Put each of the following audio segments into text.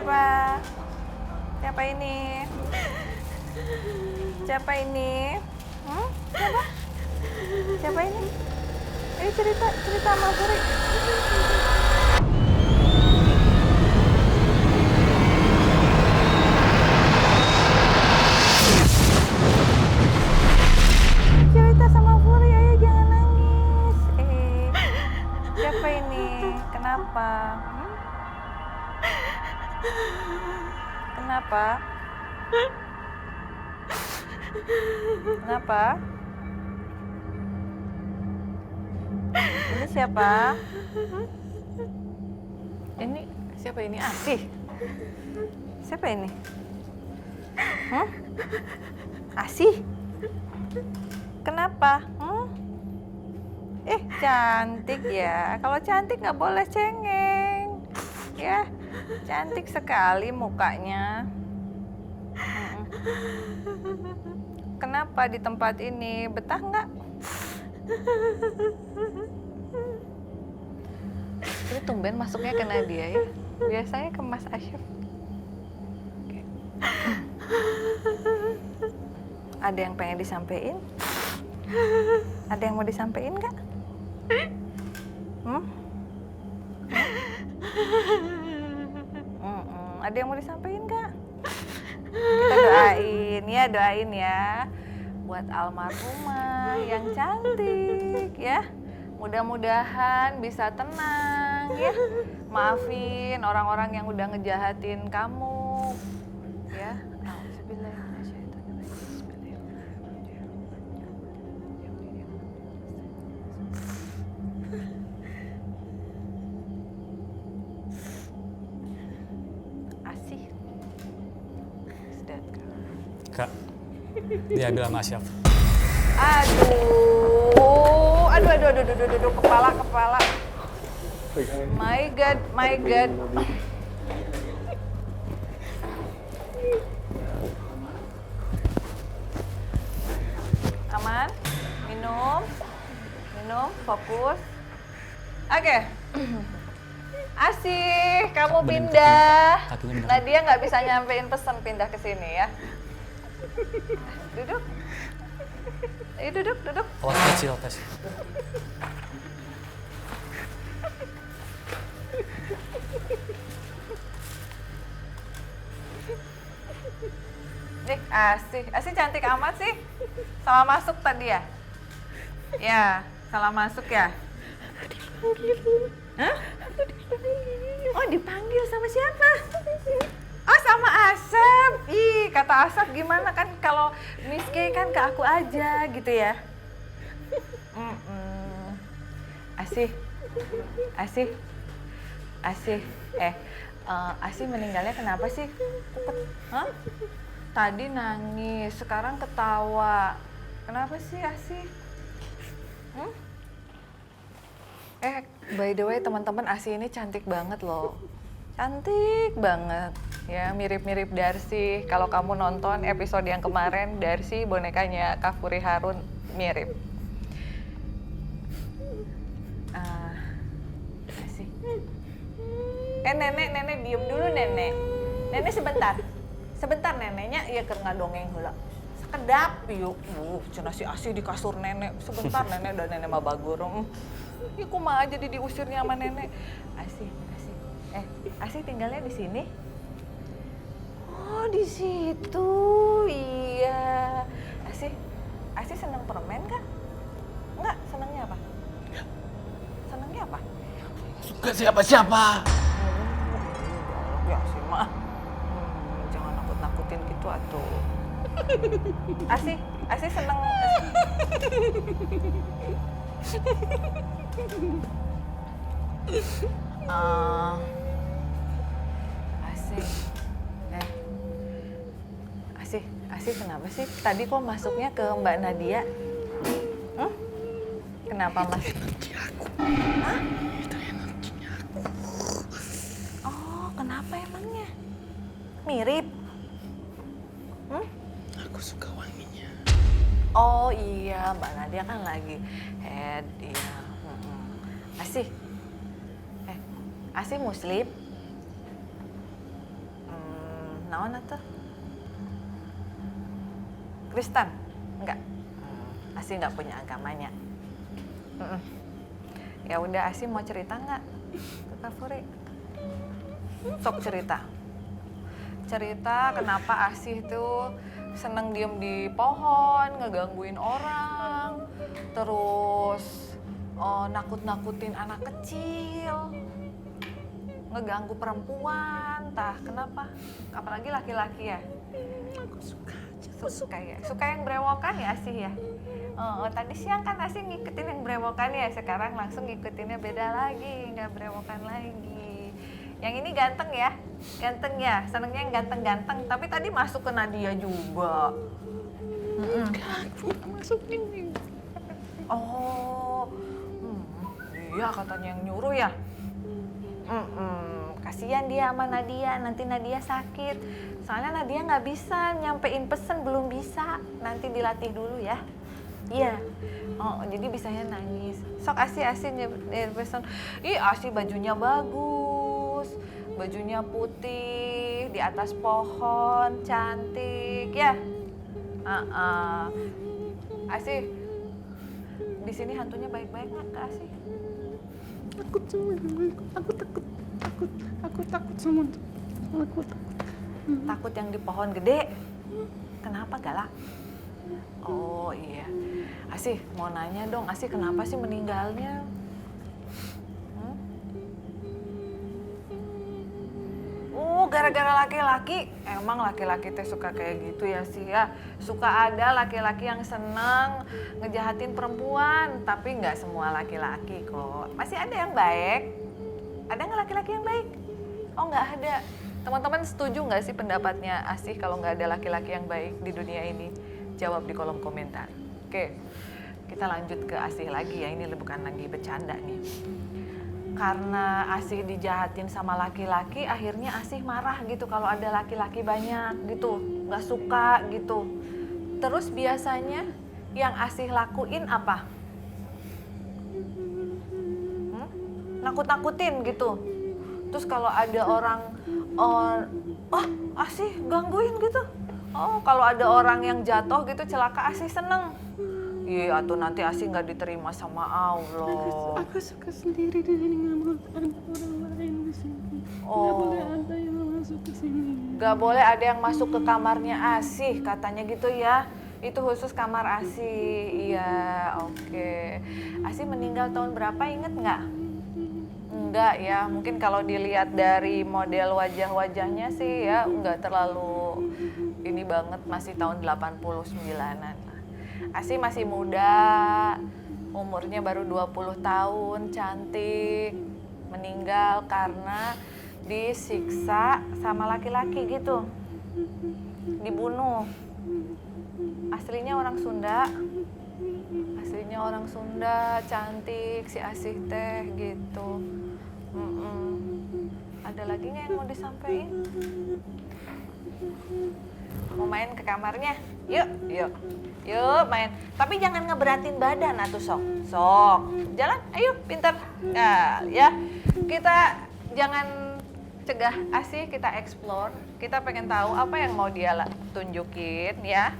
siapa? Siapa ini? Siapa ini? Siapa? Siapa ini? Ayo cerita sama Puri. Cerita sama Puri, ayo jangan nangis. Siapa ini? Kenapa? Kenapa? Kenapa? Ini siapa? Ini siapa ini? Asih. Siapa ini? Asih. Kenapa? Cantik ya. Kalau cantik nggak boleh cengeng. Ya, cantik sekali mukanya. Kenapa di tempat ini? Betah nggak? Ini tumben masuknya ke Nadia ya. Biasanya ke Mas Asyaf. Ada yang pengen disampaikan? Ada yang mau disampaikan nggak? Ada yang mau disampaikan nggak? Kita doain ya buat almarhumah yang cantik ya. Mudah-mudahan bisa tenang ya. Maafin orang-orang yang udah ngejahatin kamu ya. Asih. Kak, dia bilang Asyaf. Aduh, kepala. My God. Aman, minum, fokus. Oke. Asih, kamu pindah. Nadia nggak bisa nyampein pesan pindah ke sini ya. Duduk. Ayo duduk. Awas kecil, tes. Asih cantik amat sih. Salah masuk tadi ya? Ya, salah masuk ya? Hah? Oh, dipanggil sama siapa? Oh, sama Asap. Ih, kata Asap gimana kan kalau Miss K kan ke aku aja gitu ya. Asih. Asih meninggalnya kenapa sih? Hah? Tadi nangis, sekarang ketawa. Kenapa sih Asih? By the way teman-teman, Asih ini cantik banget loh. Cantik banget. Ya, mirip-mirip Darcy. Kalau kamu nonton episode yang kemarin, Darcy bonekanya Kafuri Harun mirip. Asih. Nenek diem dulu nenek. Nenek sebentar neneknya ya keur ngadongeng heula. Sekedap yuk. Cenah si Asih di kasur nenek. Sebentar nenek dan nenek mah bagur. Ya kumaha jadi diusirnya sama nenek. Asih. Asih tinggalnya di sini? Oh, di situ. Iya. Asih seneng permen kan? Enggak, senengnya apa? Senengnya apa? Suka siapa-siapa. Ya sih mah. Jangan nakut-nakutin gitu atuh. Asih seneng. Asih kenapa sih? Tadi kok masuknya ke Mbak Nadia? Kenapa Mas? Energi aku. Hah? Itu energinya aku. Oh, kenapa emangnya? Mirip? Aku suka wanginya. Oh iya, Mbak Nadia kan lagi head, iya. Asih Muslim? naon atuh? Kristen? Enggak. Asih nggak punya agamanya. Ya udah, Asih mau cerita nggak ke Kak Furi? Sok cerita. Cerita kenapa Asih tuh seneng diem di pohon, ngegangguin orang, terus nakut-nakutin anak kecil, ngeganggu perempuan, tah kenapa? Apalagi laki-laki ya? Aku suka aja. Suka ya? Suka yang brewokan ya Asih ya? Tadi siang kan Asih ngikutin yang brewokan ya, sekarang langsung ngikutinnya beda lagi, nggak brewokan lagi. Yang ini ganteng ya? Ganteng ya? Senengnya yang ganteng-ganteng, tapi tadi masuk ke Nadia juga. Aku masukin nih. Oh, iya katanya yang nyuruh ya? Kasihan dia sama Nadia, nanti Nadia sakit. Soalnya Nadia nggak bisa nyampein pesen, belum bisa. Nanti dilatih dulu ya. Iya. Oh, jadi bisanya nangis. Sok Asih pesen. Ih, Asih bajunya bagus. Bajunya putih, di atas pohon, cantik ya. Asih, di sini hantunya baik-baik nggak ke Asih? Takut sama dia. Aku takut sama dia. Aku takut. Takut yang di pohon gede? Kenapa galak? Oh iya. Asih mau nanya dong, Asih kenapa sih meninggalnya? Gara-gara laki-laki. Emang laki-laki teh suka kayak gitu ya sih ya. Suka ada laki-laki yang seneng ngejahatin perempuan, tapi nggak semua laki-laki kok. Masih ada yang baik. Ada nggak laki-laki yang baik? Oh nggak ada. Teman-teman setuju nggak sih pendapatnya Asih kalau nggak ada laki-laki yang baik di dunia ini? Jawab di kolom komentar. Oke, kita lanjut ke Asih lagi ya. Ini bukan lagi bercanda nih. Karena Asih dijahatin sama laki-laki, akhirnya Asih marah gitu kalau ada laki-laki banyak gitu, nggak suka gitu. Terus biasanya yang Asih lakuin apa? Nakut-nakutin gitu. Terus kalau ada orang, Asih gangguin gitu. Oh, kalau ada orang yang jatuh gitu celaka, Asih seneng. Iya, atau nanti Asih nggak diterima sama Allah. Aku suka sendiri di sini, nggak mau ada orang lain di sini. Oh. Nggak boleh ada yang masuk ke sini. Gak boleh ada yang masuk ke kamarnya Asih, katanya gitu ya. Itu khusus kamar Asih. Iya, oke. Asih meninggal tahun berapa, inget nggak? Enggak ya, mungkin kalau dilihat dari model wajah-wajahnya sih ya nggak terlalu ini banget, masih tahun 89-an. Asih masih muda, umurnya baru 20 tahun, cantik. Meninggal karena disiksa sama laki-laki gitu. Dibunuh. Aslinya orang Sunda. Aslinya orang Sunda, cantik si Asih teh gitu. Ada lagi nggak yang mau disampaikan? Mau main ke kamarnya? Yuk main. Tapi jangan ngeberatin badan atuh sok. Jalan, ayo pintar. Nah, ya. Kita jangan cegah Asih, kita explore. Kita pengen tahu apa yang mau dia tunjukin ya.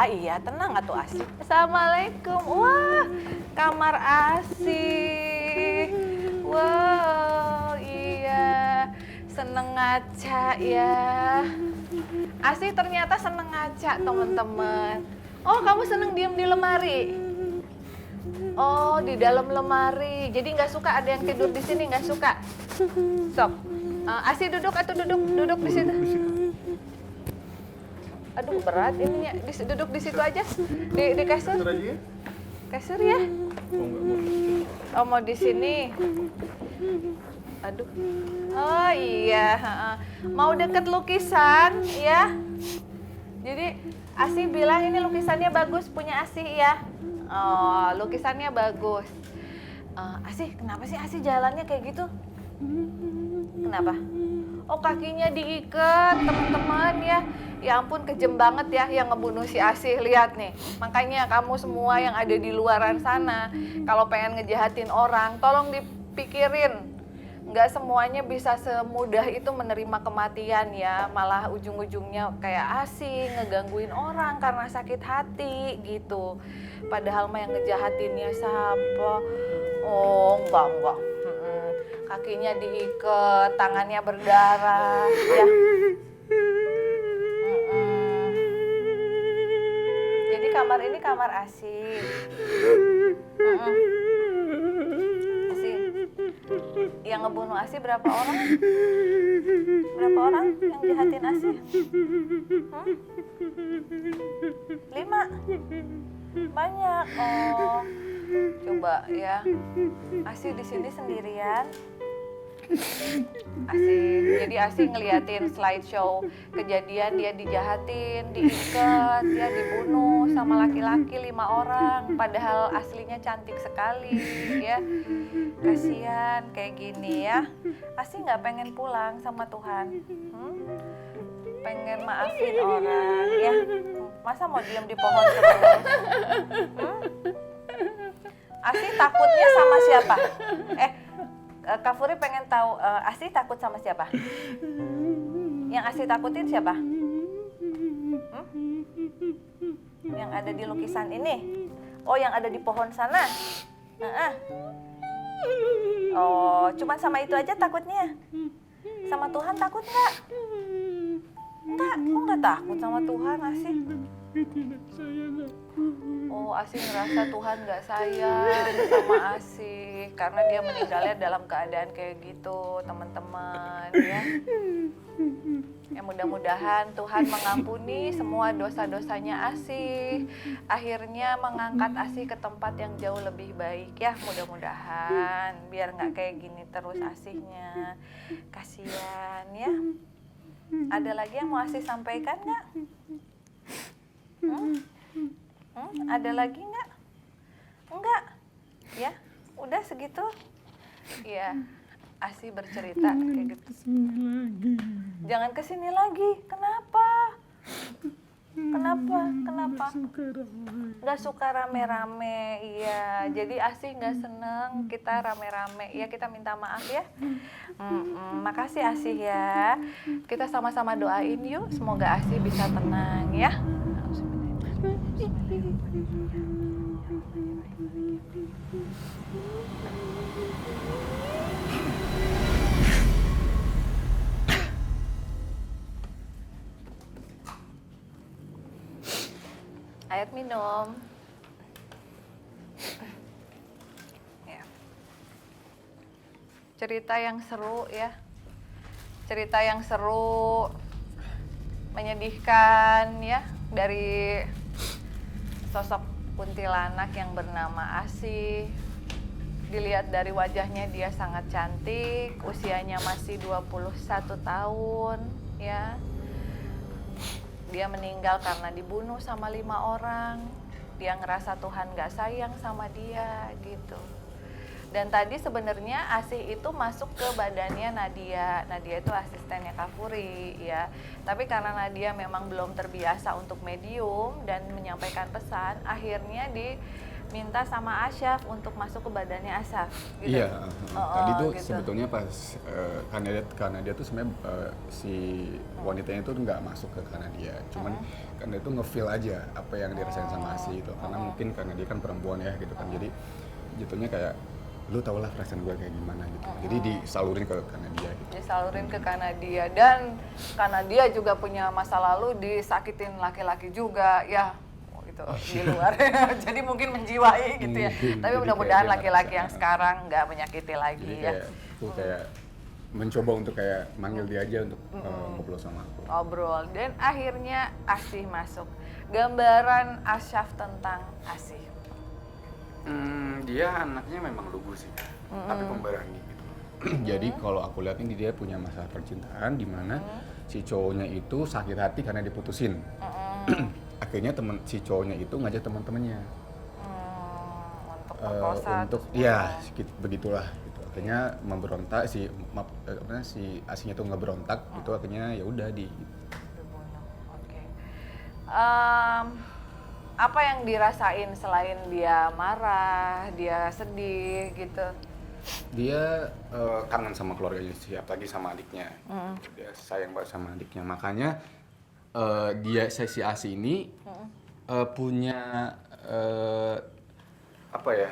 Iya, tenang atuh Asih. Assalamualaikum. Wah, kamar Asih. Wow, iya. Seneng ngaca ya. Asih ternyata seneng ngaca, teman-teman. Oh, kamu seneng diem di lemari? Oh, di dalam lemari. Jadi nggak suka ada yang tidur di sini, nggak suka? Sok. Asih duduk atau duduk di situ. Aduh berat ininya, duduk di situ aja, di kasur. Kasur ya? Oh mau di sini. Aduh. Oh iya. Mau deket lukisan ya? Jadi Asih bilang ini lukisannya bagus, punya Asih ya? Oh lukisannya bagus. Asih kenapa sih Asih jalannya kayak gitu? Kenapa? Oh kakinya diikat teman-teman ya. Ya ampun, kejem banget ya yang ngebunuh si Asih. Lihat nih, makanya kamu semua yang ada di luaran sana, kalau pengen ngejahatin orang, tolong dipikirin. Nggak semuanya bisa semudah itu menerima kematian ya, malah ujung-ujungnya kayak Asih ngegangguin orang karena sakit hati gitu. Padahal mah yang ngejahatinnya siapa? Oh, enggak. Kakinya diikat, tangannya berdarah ya. Jadi kamar ini kamar Asih. Asih. Yang ngebunuh Asih berapa orang? Berapa orang yang jahatin Asih? 5? Banyak. Oh, coba ya. Asih di sini sendirian. Jadi Asih ngeliatin slideshow kejadian dia dijahatin, diikat, dia dibunuh sama laki-laki 5 orang, padahal aslinya cantik sekali ya. Kasihan kayak gini ya. Asih nggak pengen pulang sama Tuhan, pengen maafin orang ya. Masa mau diem di pohon terus? Asih takutnya sama siapa? Kak Furi pengen tahu, Asih takut sama siapa? Yang Asih takutin siapa? Yang ada di lukisan ini? Oh, yang ada di pohon sana? Oh, cuman sama itu aja takutnya? Sama Tuhan takut nggak? Enggak, kok nggak takut sama Tuhan, Asih? Oh, Asih ngerasa Tuhan nggak sayang sama Asih karena dia meninggalnya dalam keadaan kayak gitu, teman-teman ya. Ya mudah-mudahan Tuhan mengampuni semua dosa-dosanya Asih. Akhirnya mengangkat Asih ke tempat yang jauh lebih baik ya, mudah-mudahan biar nggak kayak gini terus Asihnya. Kasihan ya. Ada lagi yang mau Asih sampaikan nggak? Ada lagi nggak? Enggak? Ya, udah segitu? Iya, Asih bercerita kayak gitu. Jangan kesini lagi. Kenapa? Kenapa? Nggak suka rame-rame. Iya, jadi Asih nggak seneng kita rame-rame. Iya, kita minta maaf ya. Makasih Asih ya. Kita sama-sama doain yuk. Semoga Asih bisa tenang ya. Ayat minum. Ya. Cerita yang seru ya. Cerita yang seru, menyedihkan ya, dari sosok kuntilanak yang bernama Asih. Dilihat dari wajahnya dia sangat cantik, usianya masih 21 tahun ya. Dia meninggal karena dibunuh sama 5 orang. Dia ngerasa Tuhan gak sayang sama dia gitu. Dan tadi sebenarnya Asih itu masuk ke badannya Nadia. Nadia itu asistennya Kak Furi ya. Tapi karena Nadia memang belum terbiasa untuk medium dan menyampaikan pesan, akhirnya diminta sama Asyaf untuk masuk ke badannya Asyaf gitu. Iya, tadi tuh gitu. sebetulnya pas karena dia tuh sebenarnya si wanitanya itu nggak masuk ke Kanadia, cuman karena itu ngefeel aja apa yang dirasain sama Asih itu, karena mungkin karena dia kan perempuan ya gitu kan, jadi jatuhnya kayak lu tau lah perasaan gue kayak gimana gitu, jadi disalurin ke Kanadia gitu. Disalurin ke Kanadia, dan Kanadia juga punya masa lalu disakitin laki-laki juga ya. Di luar, jadi mungkin menjiwai gitu ya. Tapi mudah-mudahan laki-laki yang sekarang nggak menyakiti lagi jadi ya. Aku kayak mencoba untuk kayak manggil dia aja untuk ngobrol sama aku. Ngobrol, dan akhirnya Asih masuk. Gambaran Asyaf tentang Asih. Dia anaknya memang lugu sih, tapi pemberani gitu. Jadi kalau aku lihat ini dia punya masalah percintaan di mana si cowoknya itu sakit hati karena diputusin. Akhirnya si cowoknya itu ngajak teman-temannya Untuk perkosa. untuk ya begitulah gitu. Akhirnya memberontak si Asihnya tuh ngeberontak gitu, akhirnya ya udah Dibunuh. Oke. Em, apa yang dirasain selain dia marah, dia sedih gitu? Dia kangen sama keluarganya sih, apalagi sama adiknya. Dia sayang banget sama adiknya, makanya dia si Asi ini punya apa ya,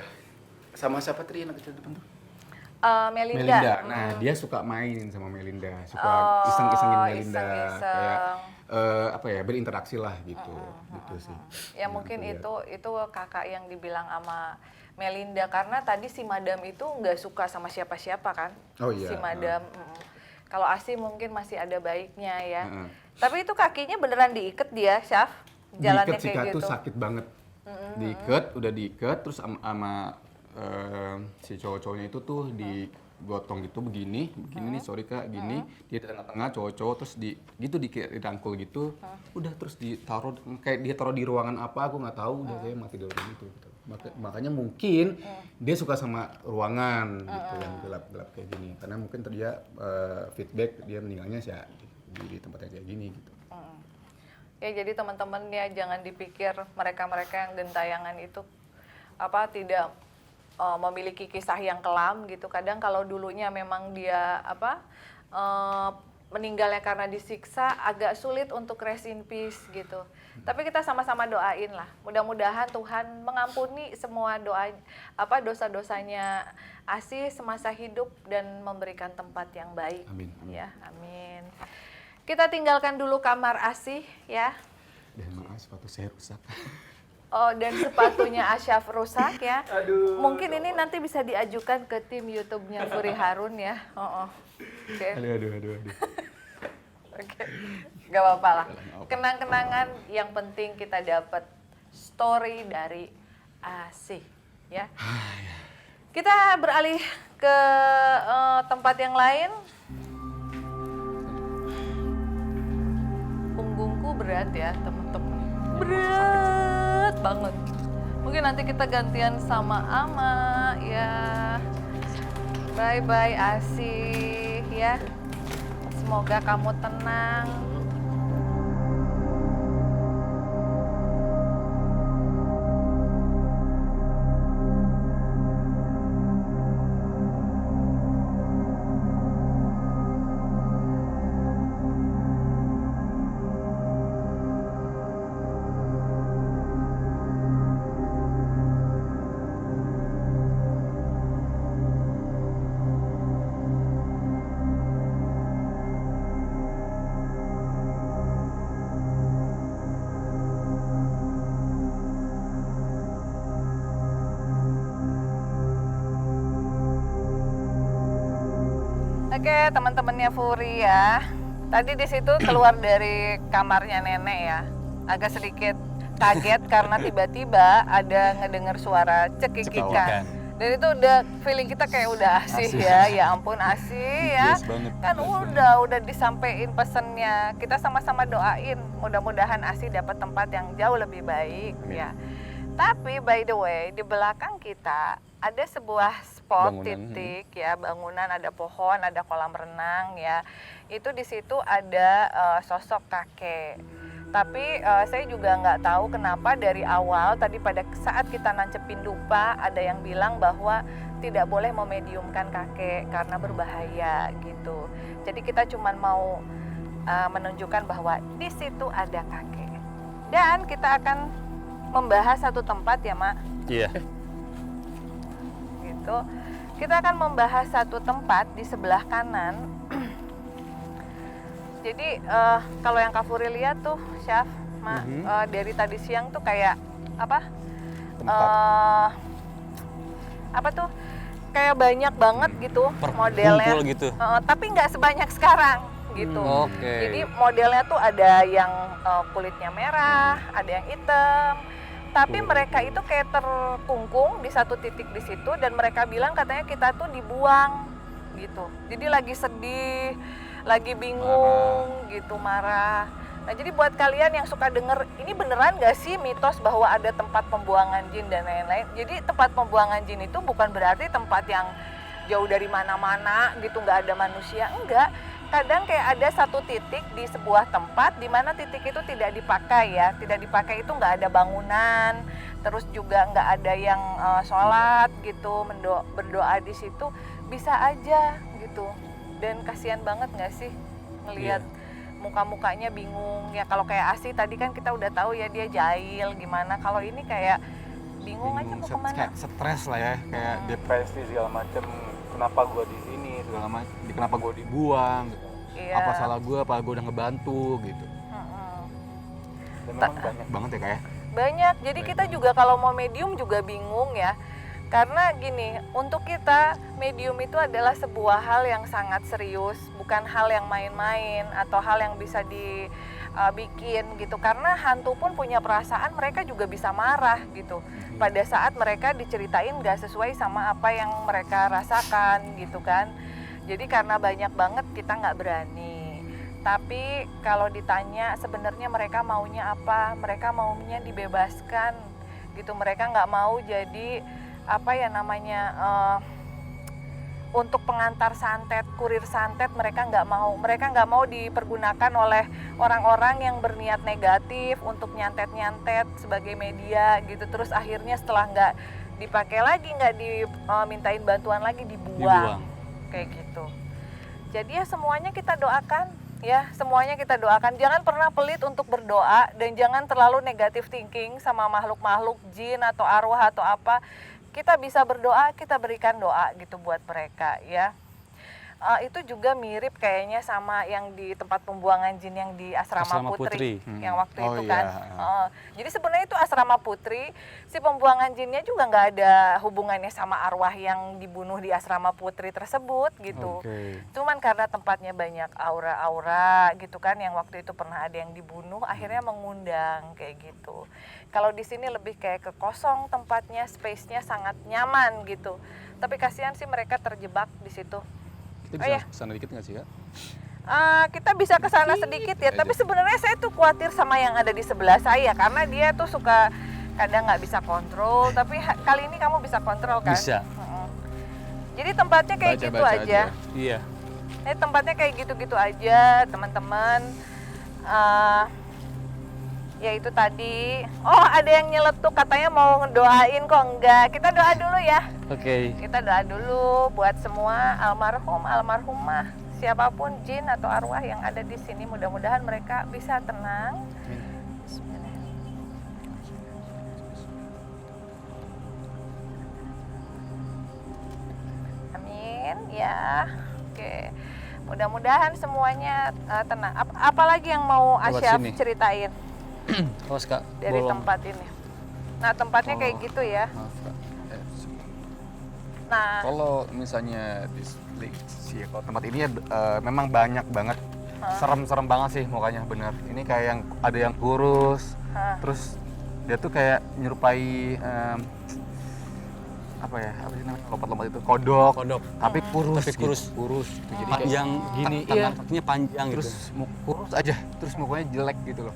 sama siapa tadi anak kecil depan tuh? Melinda. Nah, dia suka main sama Melinda, suka Oh, iseng-isengin Melinda, iseng-iseng. kayak apa ya, berinteraksi lah gitu, gitu sih. Ya Yang mungkin aku lihat. itu kakak yang dibilang sama Melinda, karena tadi si Madam itu nggak suka sama siapa-siapa kan? Oh iya, Si Madam. Kalau Asi mungkin masih ada baiknya ya. Heeh. Tapi itu kakinya beneran diikat dia, Syaf? Jalannya Diikat sih kayak Kak, gitu. tuh sakit banget. Udah diikat, terus sama si cowok-cowoknya itu tuh digotong gitu begini nih, sorry Kak, gini, dia di tengah-tengah cowok-cowok, terus dirangkul gitu, udah terus ditaruh, kayak dia taruh di ruangan apa aku nggak tahu, udah kayak mati di ruangan itu. Gitu. Makanya mungkin dia suka sama ruangan gitu yang gelap-gelap kayak gini, karena mungkin dia feedback dia meninggalnya sih ya, di tempat yang kayak gini gitu. Ya jadi teman-teman ya jangan dipikir mereka-mereka yang gentayangan itu tidak memiliki kisah yang kelam gitu. Kadang kalau dulunya memang dia meninggalnya karena disiksa, agak sulit untuk rest in peace gitu. Tapi kita sama-sama doain lah. Mudah-mudahan Tuhan mengampuni semua dosa-dosanya Asi semasa hidup dan memberikan tempat yang baik. Amin, amin. Ya, amin. Kita tinggalkan dulu kamar Asi ya. Dan maaf sepatu saya rusak. Oh, dan sepatunya Asyaf rusak ya. Mungkin ini nanti bisa diajukan ke tim YouTube-nya Furi Harun ya. Oke. Aduh. Oke. Gak apa-apa lah. Kenang-kenangan yang penting kita dapat story dari Asi ya. Kita beralih ke tempat yang lain. Punggungku berat ya teman-teman. Berat banget. Mungkin nanti kita gantian sama Ama ya. Bye-bye Asi ya. Semoga kamu tenang. Oke, teman-temannya Furi ya. Tadi di situ keluar dari kamarnya nenek ya. Agak sedikit kaget karena tiba-tiba ada ngedengar suara cekikikan. Dan itu udah feeling kita kayak udah asih ya. Ya ampun asih ya. Yes banget. Kan udah disampein pesennya. Kita sama-sama doain mudah-mudahan Asih dapat tempat yang jauh lebih baik ya. Tapi by the way, di belakang kita ada sebuah spot titik ya, bangunan, ada pohon, ada kolam renang ya. Itu di situ ada sosok kakek. Tapi saya juga nggak tahu kenapa dari awal tadi pada saat kita nancepin dupa ada yang bilang bahwa tidak boleh memediumkan kakek karena berbahaya gitu. Jadi kita cuma mau menunjukkan bahwa di situ ada kakek. Dan kita akan membahas satu tempat ya, Mak. Iya. Gitu. Kita akan membahas satu tempat di sebelah kanan. Jadi kalau yang Kak Furi lihat tuh, Syaf, Mak, dari tadi siang tuh kayak apa? Apa tuh? Kayak banyak banget gitu modelnya. Kumpul gitu. Tapi nggak sebanyak sekarang gitu. Oke. Jadi modelnya tuh ada yang kulitnya merah, ada yang hitam. Tapi mereka itu kayak terkungkung di satu titik di situ dan mereka bilang katanya kita tuh dibuang gitu. Jadi lagi sedih, lagi bingung gitu, marah. Nah jadi buat kalian yang suka denger, ini beneran gak sih mitos bahwa ada tempat pembuangan jin dan lain-lain? Jadi tempat pembuangan jin itu bukan berarti tempat yang jauh dari mana-mana gitu, nggak ada manusia, enggak. kadang kayak ada satu titik di sebuah tempat di mana titik itu tidak dipakai ya, tidak dipakai itu nggak ada bangunan, terus juga nggak ada yang sholat gitu, berdoa di situ, bisa aja gitu. Dan kasihan banget nggak sih ngelihat muka-mukanya bingung ya. Kalau kayak Asi tadi kan kita udah tahu ya dia jahil gimana, kalau ini kayak bingung aja mau kemana. Kayak stres lah ya, kayak depresi segala macem. Kenapa gue di sini segala macam, kenapa gue dibuang, Iya. apa salah gue, apa gue udah ngebantu gitu. Dan memang banyak banget ya kayak. Banyak, jadi kita juga kalau mau medium juga bingung ya. Karena gini, untuk kita medium itu adalah sebuah hal yang sangat serius, bukan hal yang main-main atau hal yang bisa dibikin gitu. Karena hantu pun punya perasaan, mereka juga bisa marah gitu. Pada saat mereka diceritain gak sesuai sama apa yang mereka rasakan gitu kan. Jadi karena banyak banget kita nggak berani. Tapi kalau ditanya sebenarnya mereka maunya apa, mereka maunya dibebaskan gitu. Mereka nggak mau jadi apa ya namanya untuk pengantar santet, kurir santet. Mereka nggak mau dipergunakan oleh orang-orang yang berniat negatif untuk nyantet-nyantet sebagai media gitu. Terus akhirnya setelah nggak dipakai lagi, nggak dimintain bantuan lagi, dibuang kayak gitu. Jadi ya semuanya kita doakan ya, semuanya kita doakan. Jangan pernah pelit untuk berdoa dan jangan terlalu negatif thinking sama makhluk-makhluk jin atau arwah atau apa. Kita bisa berdoa, kita berikan doa gitu buat mereka ya. Itu juga mirip kayaknya sama yang di tempat pembuangan jin yang di Asrama Putri. Yang waktu itu kan. Jadi sebenarnya itu Asrama Putri, si pembuangan jinnya juga nggak ada hubungannya sama arwah yang dibunuh di Asrama Putri tersebut gitu. Cuman karena tempatnya banyak aura-aura gitu kan, yang waktu itu pernah ada yang dibunuh, akhirnya mengundang kayak gitu. Kalau di sini lebih kayak ke kosong tempatnya, space-nya sangat nyaman gitu. Tapi kasihan sih mereka terjebak di situ. Kita bisa kesana dikit nggak sih Kak? Kita bisa ke sana sedikit ya, tapi sebenarnya saya tuh khawatir sama yang ada di sebelah saya karena dia tuh suka kadang nggak bisa kontrol, tapi kali ini kamu bisa kontrol kan? Bisa. Jadi tempatnya kayak gitu aja. Iya. Ini tempatnya kayak gitu-gitu aja, teman-teman. Ya itu tadi. Oh, ada yang nyeletuk katanya mau ngedoain, kok enggak. Kita doa dulu ya. Oke. Kita doa dulu buat semua almarhum, almarhumah, siapapun jin atau arwah yang ada di sini, mudah-mudahan mereka bisa tenang. Bismillah. Amin ya. Oke. Mudah-mudahan semuanya tenang. Apalagi yang mau Asyaf ceritain Awas Kak. dari bolong. tempat ini? Nah, tempatnya kayak gitu ya. Maaf Kak. Nah, Kalau misalnya kalau tempat ini memang banyak banget, serem-serem banget sih mukanya, bener. Ini kayak yang ada yang kurus, terus dia tuh kayak nyerupai apa sih namanya, lompat-lompat itu, kodok, tapi kurus, kurus. Jadi Panjang gini, iya. kakinya panjang Terus gitu. kurus aja, terus mukanya jelek gitu loh,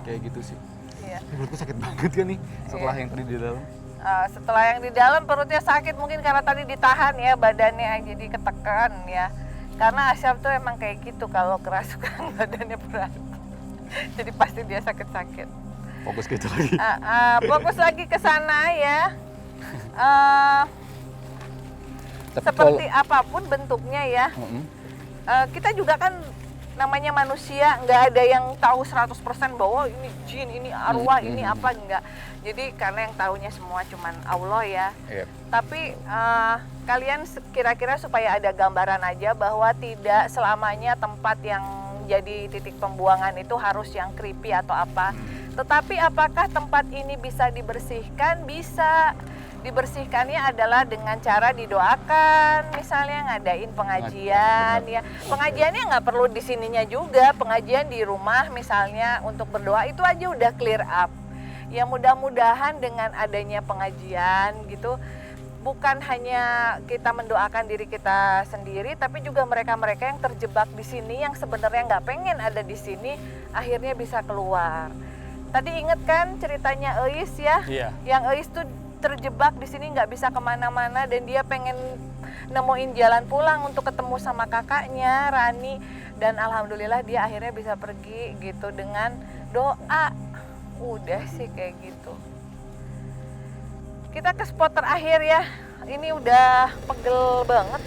kayak gitu sih. iya. Ini menurutku sakit banget kan nih setelah yang tadi di dalam. Setelah yang di dalam perutnya sakit mungkin karena tadi ditahan ya, badannya jadi ketekan ya. Karena Asyaf tuh emang kayak gitu, kalau kerasukan badannya berat. Jadi pasti dia sakit-sakit. Fokus gitu lagi. Fokus lagi ke sana ya. Tapi Seperti apapun bentuknya ya. Mm-mm. Kita juga kan namanya manusia, nggak ada yang tahu 100% bahwa ini jin, ini arwah, ini apa, enggak. Jadi karena yang tahunya semua cuman Allah ya. Yep. Tapi kalian kira-kira supaya ada gambaran aja bahwa tidak selamanya tempat yang jadi titik pembuangan itu harus yang creepy atau apa. Tetapi apakah tempat ini bisa dibersihkan? Bisa. Dibersihkannya adalah dengan cara didoakan, misalnya ngadain pengajian ya. Pengajiannya nggak perlu di sininya juga, pengajian di rumah misalnya untuk berdoa itu aja udah clear up. Ya mudah-mudahan dengan adanya pengajian gitu, bukan hanya kita mendoakan diri kita sendiri, tapi juga mereka-mereka yang terjebak di sini yang sebenarnya nggak pengen ada di sini, akhirnya bisa keluar. Tadi inget kan ceritanya Eis ya? Iya. Yang Eis tuh terjebak di sini nggak bisa kemana-mana dan dia pengen nemuin jalan pulang untuk ketemu sama kakaknya Rani, dan alhamdulillah dia akhirnya bisa pergi gitu dengan doa. Udah sih kayak gitu. Kita ke spot terakhir ya. Ini udah pegel banget